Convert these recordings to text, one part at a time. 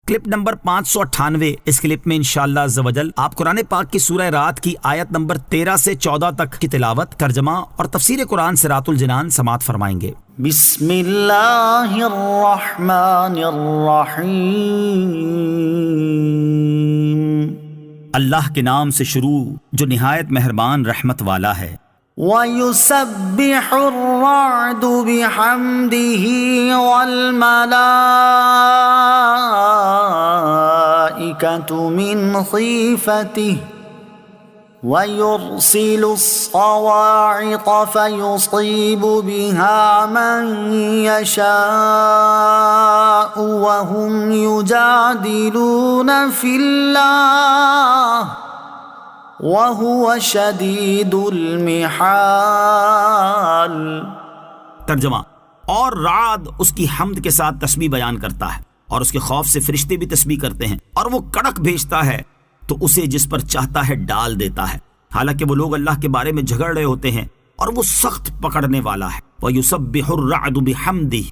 Clip number 598۔ اس clip میں انشاءاللہ عز و جل آپ قرآن پاک کی سورہ رات کی آیت نمبر 13 سے 14 تک کی تلاوت، ترجمہ اور تفسیر قرآن صراط الجنان سماعت فرمائیں گے۔ بسم اللہ الرحمن الرحیم۔ اللہ کے نام سے شروع جو نہایت مہربان رحمت والا ہے۔ وَيُسَبِّحُ الرَّعْدُ بِحَمْدِهِ وَالْمَلَائِكَةُ مِنْ خِيفَتِهِ وَيُرْسِلُ الصَّوَاعِقَ فَيُصِيبُ بِهَا مَنْ يَشَاءُ وَهُمْ يُجَادِلُونَ فِي اللَّهِ وَهُوَ شَدِيدُ الْمِحَالِ۔ ترجمہ، اور رعد اس کی حمد کے ساتھ تسبیح بیان کرتا ہے، اور اس کے خوف سے فرشتے بھی تسبیح کرتے ہیں، اور وہ کڑک بھیجتا ہے تو اسے جس پر چاہتا ہے ڈال دیتا ہے، حالانکہ وہ لوگ اللہ کے بارے میں جھگڑ رہے ہوتے ہیں اور وہ سخت پکڑنے والا ہے۔ وَيُسَبِّحُ الرَّعْدُ بِحَمْدِهِ،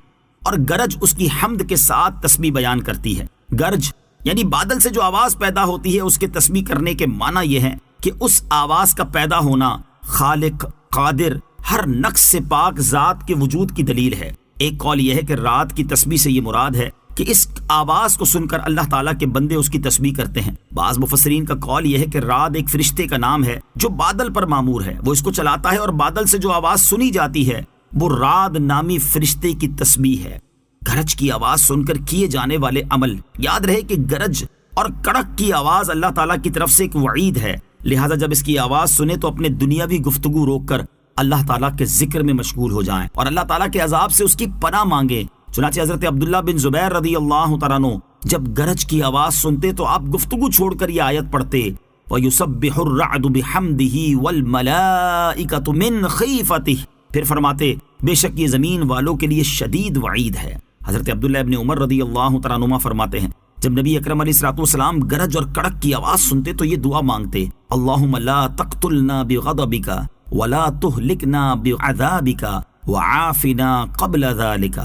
اور گرج اس کی حمد کے ساتھ تسبیح بیان کرتی ہے۔ گرج یعنی بادل سے جو آواز پیدا ہوتی ہے، اس کے تسبیح کرنے کے معنی یہ ہے کہ اس آواز کا پیدا ہونا خالق، قادر، ہر نقص سے پاک ذات کے وجود کی دلیل ہے۔ ایک قول یہ ہے کہ رات کی تسبیح سے یہ مراد ہے کہ اس آواز کو سن کر اللہ تعالیٰ کے بندے اس کی تسبیح کرتے ہیں۔ بعض مفسرین کا قول یہ ہے کہ رات ایک فرشتے کا نام ہے جو بادل پر مامور ہے، وہ اس کو چلاتا ہے، اور بادل سے جو آواز سنی جاتی ہے وہ رات نامی فرشتے کی تسبیح ہے۔ گرج کی آواز سن کر کیے جانے والے عمل، یاد رہے کہ گرج اور کڑک کی آواز اللہ تعالیٰ کی طرف سے ایک وعید ہے، لہٰذا جب اس کی آواز سنیں تو اپنے دنیاوی گفتگو روک کر اللہ تعالیٰ کے ذکر میں مشغول ہو جائیں اور اللہ تعالیٰ کے عذاب سے اس کی پناہ مانگیں۔ چنانچہ حضرت عبداللہ بن زبیر رضی اللہ تعالیٰ عنہ جب گرج کی آواز سنتے تو آپ گفتگو چھوڑ کر یہ آیت پڑھتے، وَيُسَبِّحُ الرَّعْدُ بِحَمْدِهِ وَالْمَلَائِكَةُ مِنْ خِيفَتِهِ، پھر فرماتے بے شک یہ زمین والوں کے لیے شدید وعید ہے۔ حضرت عبداللہ ابن عمر رضی اللہ تعالیٰ عنہ فرماتے ہیں جب نبی اکرم علیہ الصلوۃ والسلام گرج اور کڑک کی آواز سنتے تو یہ دعا مانگتے، اللہم لا تقتلنا بغضبک ولا تہلکنا بعذابک وعافنا قبل ذالک،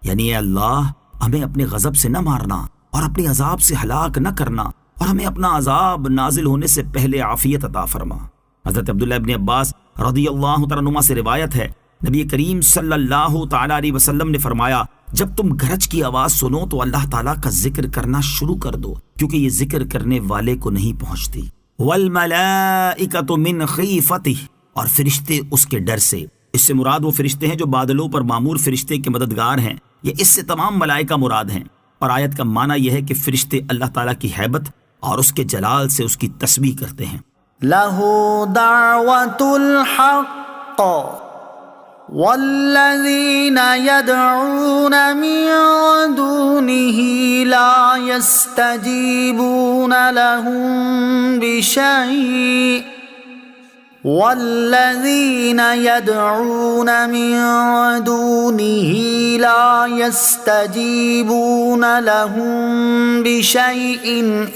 یعنی اے اللہ ہمیں اپنے غضب سے نہ مارنا اور اپنے عذاب سے ہلاک نہ کرنا، اور ہمیں اپنا عذاب نازل ہونے سے پہلے عافیت عطا فرما۔ حضرت عبداللہ ابن عباس رضی اللہ تعالیٰ عنہما سے روایت ہے نبی کریم صلی اللہ تعالیٰ علیہ وسلم نے فرمایا جب تم گرج کی آواز سنو تو اللہ تعالیٰ کا ذکر کرنا شروع کر دو، کیونکہ یہ ذکر کرنے والے کو نہیں پہنچتی۔ وَالْمَلَائِكَةُ مِنْ خِيفَتِهِ، اور فرشتے اس کے ڈر سے، اس سے مراد وہ فرشتے ہیں جو بادلوں پر معمور فرشتے کے مددگار ہیں، یہ اس سے تمام ملائکہ مراد ہیں۔ اور آیت کا معنی یہ ہے کہ فرشتے اللہ تعالیٰ کی ہیبت اور اس کے جلال سے اس کی تسبیح کرتے ہیں۔ لَهُ دَعْوَةُ الْحَقِّ وَالَّذِينَ يَدْعُونَ مِن دُونِهِ لَا يَسْتَجِيبُونَ لَهُم بِشَيْءٍ وَالَّذِينَ يَدْعُونَ مِن دُونِهِ لَا يَسْتَجِيبُونَ لَهُم بِشَيْءٍ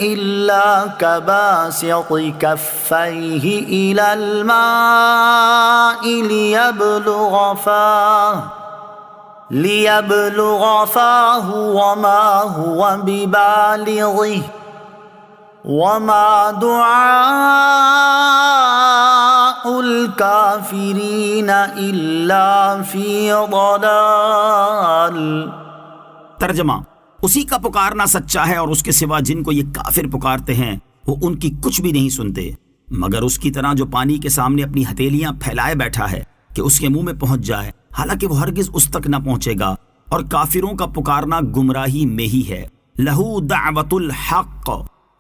إِلَّا كَبَاسِطِ كَفَّيْهِ إِلَى الْمَاءِ لِيَبْلُغَ فَاهُ وَمَا هُوَ بِبَالِغِهِ وَمَا دُعَاءُ الْكَافِرِينَ إِلَّا فِي ضَلَالٍ۔ ترجمہ، اسی کا پکارنا سچا ہے اور اس کے سوا جن کو یہ کافر پکارتے ہیں وہ ان کی کچھ بھی نہیں سنتے، مگر اس کی طرح جو پانی کے سامنے اپنی ہتھیلیاں پھیلائے بیٹھا ہے کہ اس کے منہ میں پہنچ جائے، حالانکہ وہ ہرگز اس تک نہ پہنچے گا، اور کافروں کا پکارنا گمراہی میں ہی ہے۔ لہو دعوت الحق،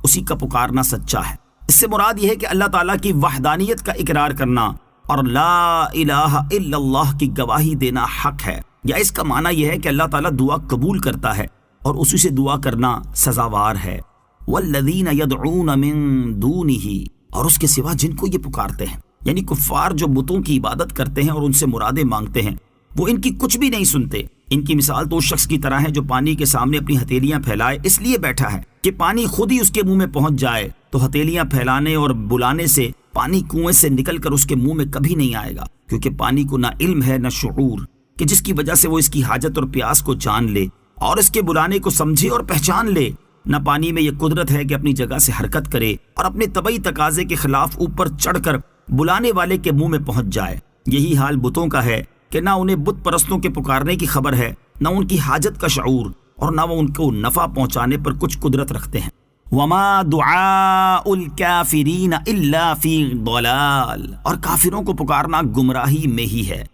اسی کا پکارنا سچا ہے۔ اس سے مراد یہ ہے کہ اللہ تعالیٰ کی وحدانیت کا اقرار کرنا اور لا الہ الا اللہ کی گواہی دینا حق ہے، یا اس کا معنی یہ ہے کہ اللہ تعالیٰ دعا قبول کرتا ہے اور اسی سے دعا کرنا سزاوار ہے۔ والذین یدعون من دونہ، اور اس کے سوا جن کو یہ پکارتے ہیں، یعنی کفار جو بتوں کی عبادت کرتے ہیں اور ان سے مرادیں مانگتے ہیں، وہ ان کی کچھ بھی نہیں سنتے۔ ان کی مثال تو اس شخص کی طرح ہے جو پانی کے سامنے اپنی ہتھیلیاں پھیلائے اس لیے بیٹھا ہے کہ پانی خود ہی اس کے منہ میں پہنچ جائے، تو ہتھیلیاں پھیلانے اور بلانے سے پانی کنویں سے نکل کر اس کے منہ میں کبھی نہیں آئے گا، کیونکہ پانی کو نہ علم ہے نہ شعور کہ جس کی وجہ سے وہ اس کی حاجت اور پیاس کو جان لے اور اس کے بلانے کو سمجھے اور پہچان لے۔ نہ پانی میں یہ قدرت ہے کہ اپنی جگہ سے حرکت کرے اور اپنے طبعی تقاضے کے خلاف اوپر چڑھ کر بلانے والے کے منہ میں پہنچ جائے۔ یہی حال بتوں کا ہے کہ نہ انہیں بت پرستوں کے پکارنے کی خبر ہے، نہ ان کی حاجت کا شعور، اور نہ وہ ان کو نفع پہنچانے پر کچھ قدرت رکھتے ہیں۔ وَمَا دُعَاءُ الْكَافِرِينَ إِلَّا فِي ضَلَالٍ، اور کافروں کو پکارنا گمراہی میں ہی ہے،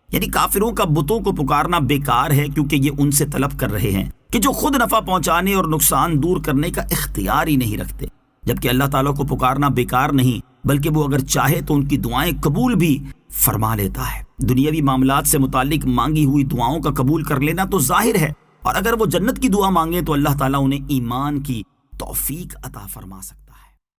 یعنی کافروں کا بتوں کو پکارنا بیکار ہے، کیونکہ یہ ان سے طلب کر رہے ہیں کہ جو خود نفع پہنچانے اور نقصان دور کرنے کا اختیار ہی نہیں رکھتے، جبکہ اللہ تعالیٰ کو پکارنا بیکار نہیں بلکہ وہ اگر چاہے تو ان کی دعائیں قبول بھی فرما لیتا ہے۔ دنیاوی معاملات سے متعلق مانگی ہوئی دعاؤں کا قبول کر لینا تو ظاہر ہے، اور اگر وہ جنت کی دعا مانگیں تو اللہ تعالیٰ انہیں ایمان کی توفیق عطا فرما سکتا ہے۔